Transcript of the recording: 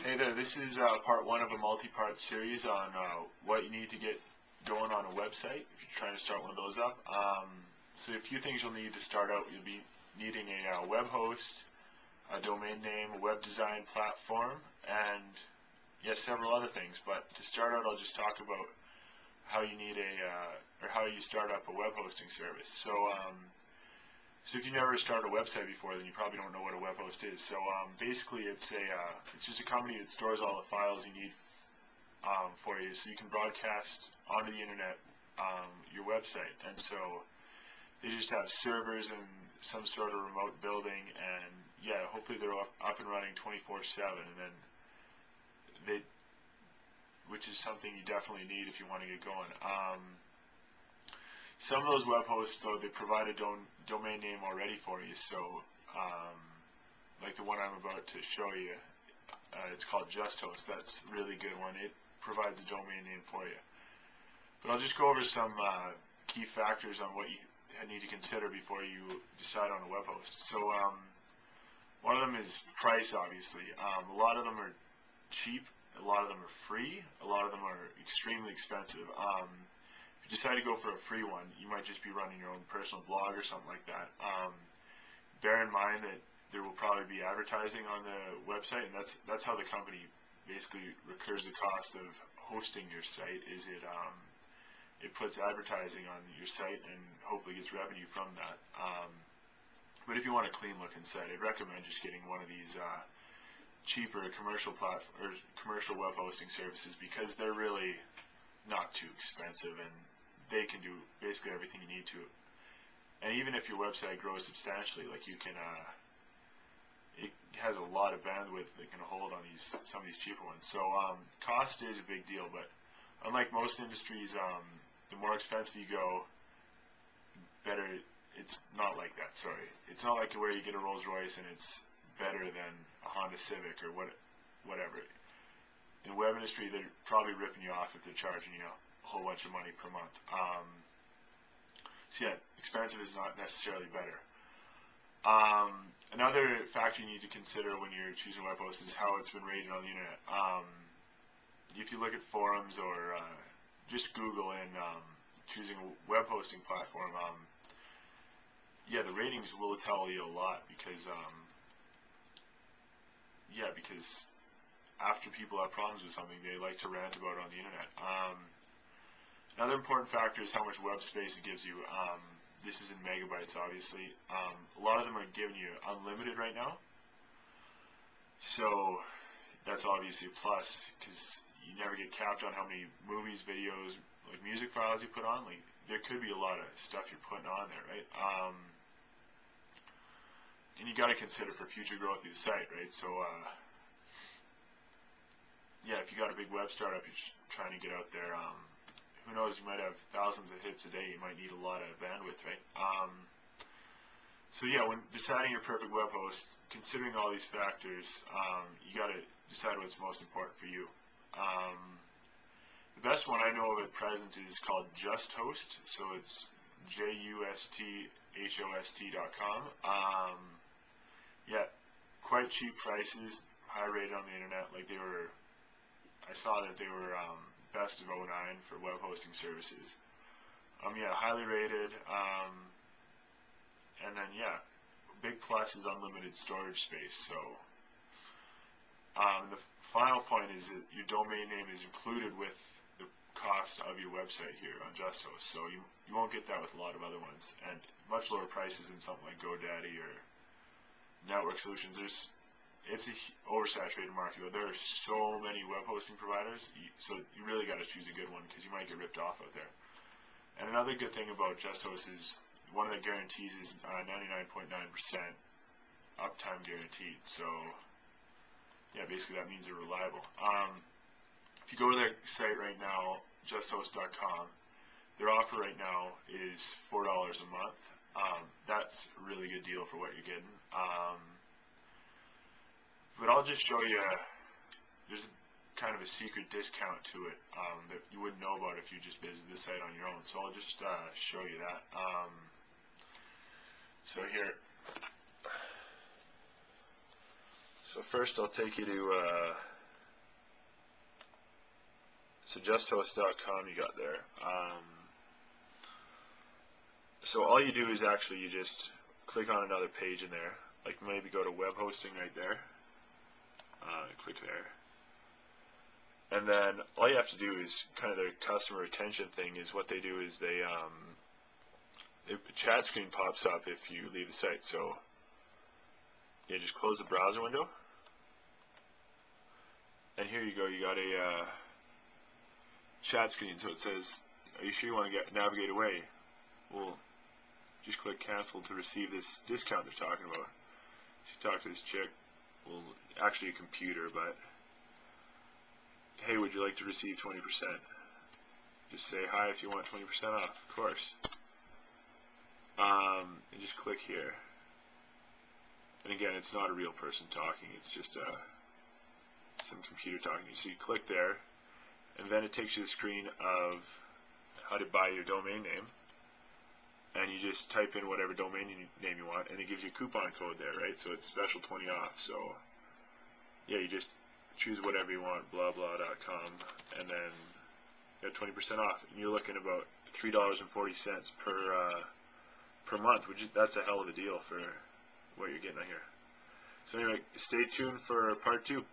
Hey there, this is part one of a multi-part series on what you need to get going on a website if you're trying to start one of those up. So a few things you'll need to start out. You'll be needing a web host, a domain name, a web design platform, and yes, several other things. But to start out, I'll just talk about how you need or how you start up a web hosting service. So if you never started a website before, then you probably don't know what a web host is. So basically, it's just a company that stores all the files you need for you, so you can broadcast onto the internet your website. And so they just have servers in some sort of remote building, and yeah, hopefully they're up and running 24/7. And then which is something you definitely need if you want to get going. Some of those web hosts, though, they provide a domain name already for you. So, like the one I'm about to show you, it's called JustHost. That's a really good one. It provides a domain name for you. But I'll just go over some key factors on what you need to consider before you decide on a web host. So, one of them is price, obviously. A lot of them are cheap. A lot of them are free. A lot of them are extremely expensive. If you decide to go for a free one, you might just be running your own personal blog or something like that. Bear in mind that there will probably be advertising on the website, and that's how the company basically recurs the cost of hosting your site. Is it puts advertising on your site and hopefully gets revenue from that. But if you want a clean looking site, I'd recommend just getting one of these cheaper commercial web hosting services, because they're really not too expensive and they can do basically everything you need to. And even if your website grows substantially, like you can, it has a lot of bandwidth that can hold on some of these cheaper ones. So cost is a big deal, but unlike most industries, the more expensive you go, better. It's not like that. Sorry, it's not like where you get a Rolls Royce and it's better than a Honda Civic or whatever. In the web industry, they're probably ripping you off if they're charging you a whole bunch of money per month. So yeah, expensive is not necessarily better. Another factor you need to consider when you're choosing a web host is how it's been rated on the internet. If you look at forums or just Google and choosing a web hosting platform, yeah, the ratings will tell you a lot, because because after people have problems with something, they like to rant about it on the internet. Another important factor is how much web space it gives you. This is in megabytes, obviously. A lot of them are giving you unlimited right now, so that's obviously a plus, because you never get capped on how many movies, videos, like music files you put on. Like, there could be a lot of stuff you're putting on there, right? And you got to consider for future growth of the site, right? So yeah, if you got a big web startup you're trying to get out there, who knows, you might have thousands of hits a day, you might need a lot of bandwidth, right? So yeah, when deciding your perfect web host, considering all these factors, you got to decide what's most important for you. The best one I know of at present is called JustHost, so it's JustHost.com. Yeah, quite cheap prices, high rated on the internet. Like I saw that they were best of 09 for web hosting services. Yeah, highly rated. And then yeah, big plus is unlimited storage space. So the final point is that your domain name is included with the cost of your website here on JustHost. So you won't get that with a lot of other ones, and much lower prices than something like GoDaddy or Network Solutions. It's an oversaturated market. There are so many web hosting providers, so you really got to choose a good one, because you might get ripped off out there. And another good thing about JustHost is one of the guarantees is 99.9% uptime guaranteed. So yeah, basically that means they're reliable. If you go to their site right now, JustHost.com, their offer right now is $4 a month. That's a really good deal for what you're getting. But I'll just show you, there's kind of a secret discount to it that you wouldn't know about if you just visit the site on your own. So I'll just show you that. So here, so first I'll take you to So justhost.com you got there. So all you do is actually you just click on another page in there, like maybe go to web hosting right there, click there, and then all you have to do is kind of their customer retention thing is what they do is they a chat screen pops up if you leave the site. So yeah, just close the browser window, and here you go, you got a chat screen. So it says, are you sure you want to navigate away? Well, just click cancel to receive this discount they're talking about. If you talk to this chick, well, actually a computer, but hey, would you like to receive 20%? Just say hi if you want 20% off, of course. And just click here. And again, it's not a real person talking, it's just some computer talking. So you click there, and then it takes you to the screen of how to buy your domain name. And you just type in whatever domain name you want, and it gives you a coupon code there, right? So it's special 20 off. So yeah, you just choose whatever you want, blah blah.com, and then you got 20% off. And you're looking about $3.40 per month, which that's a hell of a deal for what you're getting out here. So anyway, stay tuned for part 2.